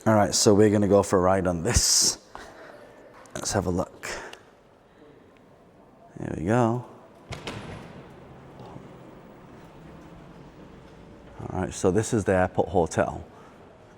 All right, so we're gonna go for a ride on this. Let's have a look. There we go. All right, so this is the airport hotel.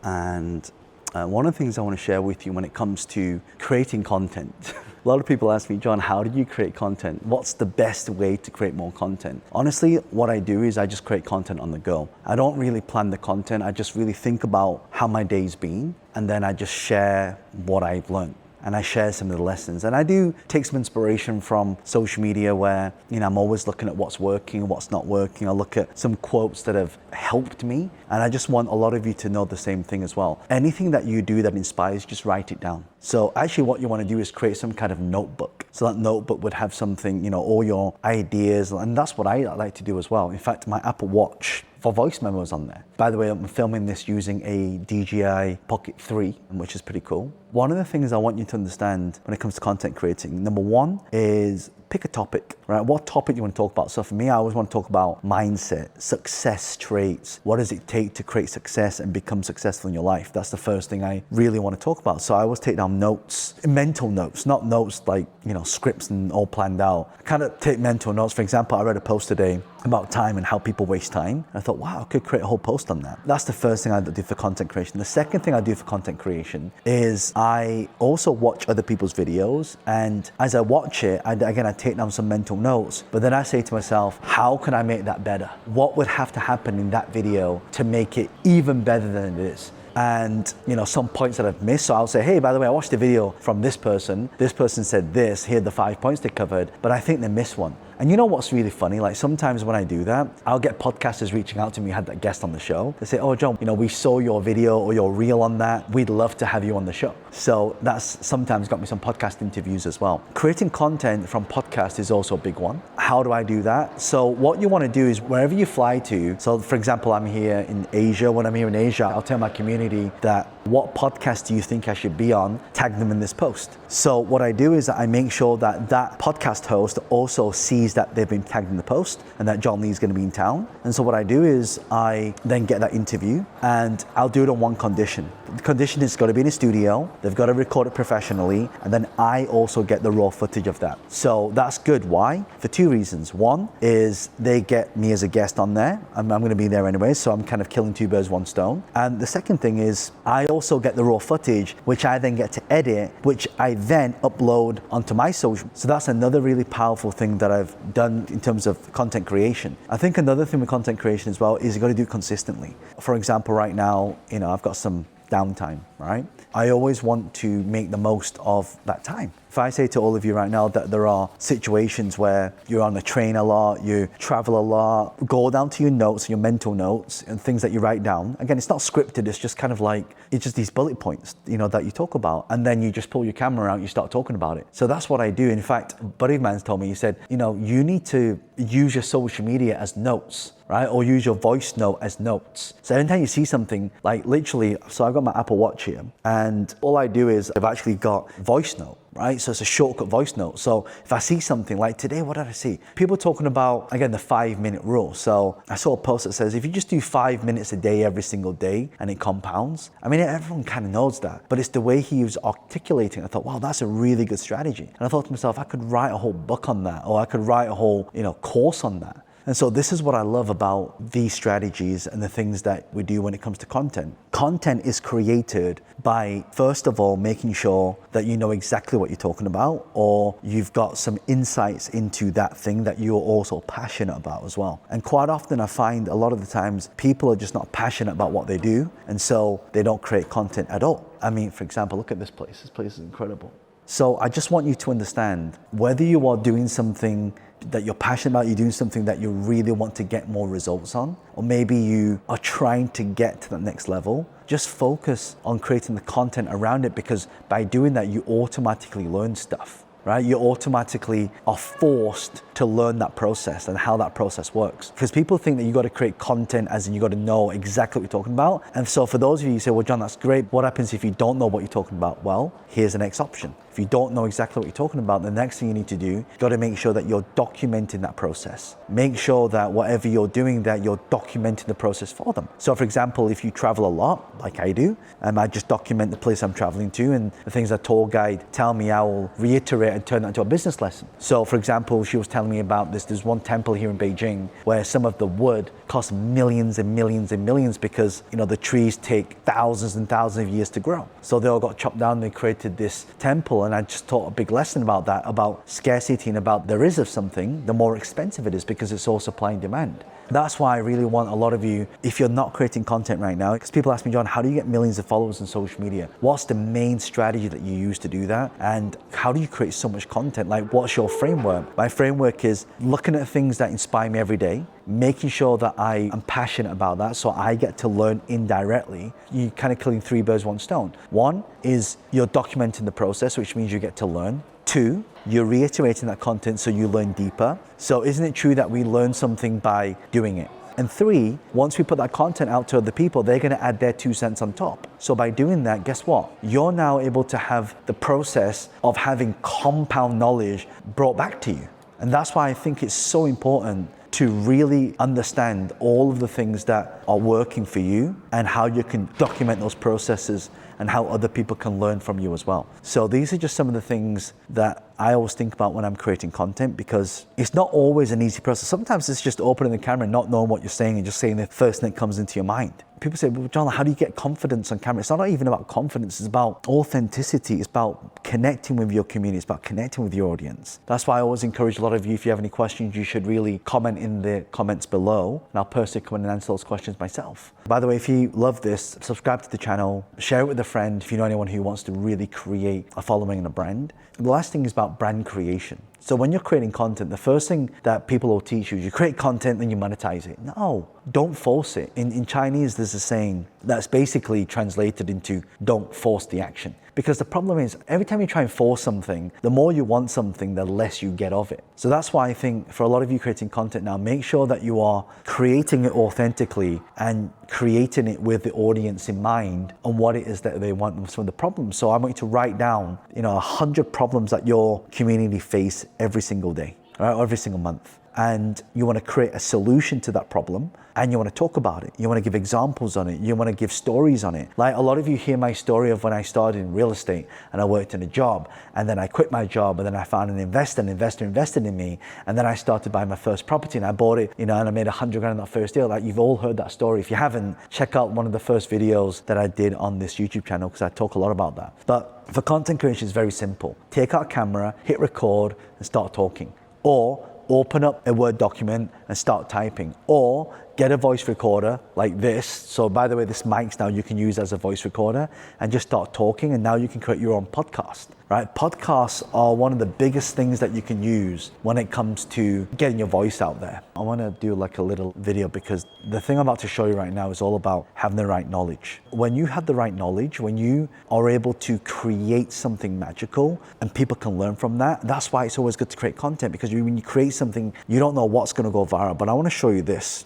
And one of the things I want to share with you when it comes to creating content. A lot of people ask me, John, how do you create content? What's the best way to create more content? Honestly, what I do is I just create content on the go. I don't really plan the content. I just really think about how my day's been, and then I just share what I've learned. And I share some of the lessons. And I do take some inspiration from social media where, I'm always looking at what's working, what's not working. I look at some quotes that have helped me. And I just want a lot of you to know the same thing as well. Anything that you do that inspires, just write it down. So actually what you want to do is create some kind of notebook. So that notebook would have something, all your ideas. And that's what I like to do as well. In fact, my Apple Watch for voice memos on there. By the way, I'm filming this using a DJI Pocket 3, which is pretty cool. One of the things I want you to understand when it comes to content creating, number one is pick a topic, right? What topic you want to talk about? So for me, I always want to talk about mindset, success traits. What does it take to create success and become successful in your life? That's the first thing I really want to talk about. So I always take down notes, mental notes, not notes like, scripts and all planned out. I kind of take mental notes. For example, I read a post today about time and how people waste time. And I thought, wow, I could create a whole post on that. That's the first thing I do for content creation. The second thing I do for content creation is I also watch other people's videos. And as I watch it, I take down some mental notes. But then I say to myself, how can I make that better? What would have to happen in that video to make it even better than it is? And some points that I've missed. So I'll say, hey, by the way, I watched the video from this person. This person said this, here are the 5 points they covered, but I think they missed one. And you know what's really funny? Like sometimes when I do that, I'll get podcasters reaching out to me, had that guest on the show. They say, oh, John, we saw your video or your reel on that. We'd love to have you on the show. So that's sometimes got me some podcast interviews as well. Creating content from podcast is also a big one. How do I do that? So what you want to do is wherever you fly to. So for example, I'm here in Asia. When I'm here in Asia, I'll tell my community that what podcast do you think I should be on? Tag them in this post. So what I do is I make sure that that podcast host also sees that they've been tagged in the post and that John Lee is going to be in town. And so what I do is I then get that interview and I'll do it on one condition. The condition is got to be in a studio. They've got to record it professionally. And then I also get the raw footage of that. So that's good. Why? For two reasons. One is they get me as a guest on there. I'm going to be there anyway. So I'm kind of killing two birds, one stone. And the second thing is I also get the raw footage, which I then get to edit, which I then upload onto my social. So that's another really powerful thing that I've done in terms of content creation. I think another thing with content creation as well is you got to do it consistently. For example, right now, I've got some downtime, right? I always want to make the most of that time. If I say to all of you right now that there are situations where you're on the train a lot, you travel a lot, go down to your notes, your mental notes and things that you write down. Again, it's not scripted, it's just kind of like, it's just these bullet points, that you talk about. And then you just pull your camera out and you start talking about it. So that's what I do. In fact, a buddy of mine's told me, he said, you need to use your social media as notes, right? Or use your voice note as notes. So anytime you see something, like literally, so I've got my Apple Watch here and all I do is I've actually got voice note, right? So it's a shortcut voice note. So if I see something like today, what did I see? People talking about, again, the 5-minute rule. So I saw a post that says, if you just do 5 minutes a day, every single day, and it compounds. I mean, everyone kind of knows that, but it's the way he was articulating. I thought, wow, that's a really good strategy. And I thought to myself, I could write a whole book on that, or I could write a whole, course on that. And so this is what I love about these strategies and the things that we do when it comes to content. Content is created by, first of all, making sure that you know exactly what you're talking about, or you've got some insights into that thing that you're also passionate about as well. And quite often I find a lot of the times people are just not passionate about what they do, and so they don't create content at all. I mean, for example, look at this place. This place is incredible. So I just want you to understand whether you are doing something that you're passionate about, you're doing something that you really want to get more results on, or maybe you are trying to get to the next level, just focus on creating the content around it, because by doing that, you automatically learn stuff, right? You automatically are forced to learn that process and how that process works. Because people think that you got to create content as in you got to know exactly what you're talking about. And so for those of you who say, well, John, that's great. What happens if you don't know what you're talking about? Well, here's the next option. If you don't know exactly what you're talking about, the next thing you need to do, you've got to make sure that you're documenting that process. Make sure that whatever you're doing, that you're documenting the process for them. So for example, if you travel a lot, like I do, I just document the place I'm traveling to, and the things that tour guide tell me, I will reiterate and turn that into a business lesson. So for example, she was telling me about this. There's one temple here in Beijing where some of the wood costs millions and millions and millions because, you know, the trees take thousands and thousands of years to grow. So they all got chopped down and they created this temple. And I just taught a big lesson about that, about scarcity and about the rise of something, the more expensive it is because it's all supply and demand. That's why I really want a lot of you, if you're not creating content right now, because people ask me, John, how do you get millions of followers on social media? What's the main strategy that you use to do that? And how do you create so much content? Like, what's your framework? My framework is looking at things that inspire me every day, making sure that I am passionate about that so I get to learn indirectly. You're kind of killing three birds, one stone. One is you're documenting the process, which means you get to learn. Two, you're reiterating that content so you learn deeper. So isn't it true that we learn something by doing it? And three, once we put that content out to other people, they're going to add their 2 cents on top. So by doing that, guess what? You're now able to have the process of having compound knowledge brought back to you. And that's why I think it's so important to really understand all of the things that are working for you and how you can document those processes and how other people can learn from you as well. So these are just some of the things that I always think about when I'm creating content, because it's not always an easy process. Sometimes it's just opening the camera and not knowing what you're saying and just saying the first thing that comes into your mind. People say, well, John, how do you get confidence on camera? It's not even about confidence, it's about authenticity. It's about connecting with your community. It's about connecting with your audience. That's why I always encourage a lot of you, if you have any questions, you should really comment in the comments below, and I'll personally come in and answer those questions myself. By the way, if you love this, subscribe to the channel, share it with a friend if you know anyone who wants to really create a following and a brand. And the last thing is about brand creation. So when you're creating content, the first thing that people will teach you is you create content, then you monetize it. No, don't force it. In Chinese, there's a saying that's basically translated into don't force the action. Because the problem is, every time you try and force something, the more you want something, the less you get of it. So that's why I think for a lot of you creating content now, make sure that you are creating it authentically and creating it with the audience in mind and what it is that they want from the problems. So I want you to write down, 100 problems that your community face every single day, right, or every single month. And you want to create a solution to that problem, and you want to talk about it. You want to give examples on it. You want to give stories on it. Like a lot of you hear my story of when I started in real estate and I worked in a job, and then I quit my job, and then I found an investor invested in me, and then I started buying my first property and I bought it, and I made 100 grand on that first deal. Like, you've all heard that story. If you haven't, check out one of the first videos that I did on this YouTube channel, because I talk a lot about that. But for content creation, it's very simple. Take out a camera, hit record, and start talking. Or open up a Word document and start typing, or get a voice recorder like this. So by the way, this mic's now you can use as a voice recorder, and just start talking, and now you can create your own podcast, right? Podcasts are one of the biggest things that you can use when it comes to getting your voice out there. I want to do like a little video, because the thing I'm about to show you right now is all about having the right knowledge. When you have the right knowledge, when you are able to create something magical and people can learn from that, that's why it's always good to create content, because when you create something, you don't know what's going to go viral. But I want to show you this.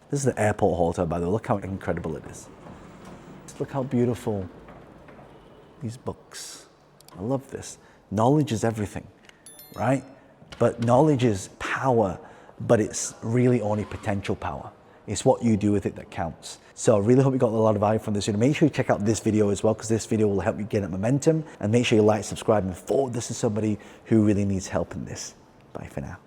This is the airport hotel, by the way. Look how incredible it is. Look how beautiful these books. I love this. Knowledge is everything, right? But knowledge is power, but it's really only potential power. It's what you do with it that counts. So I really hope you got a lot of value from this video. Make sure you check out this video as well, because this video will help you get momentum. And make sure you like, subscribe, and forward this to somebody who really needs help in this. Bye for now.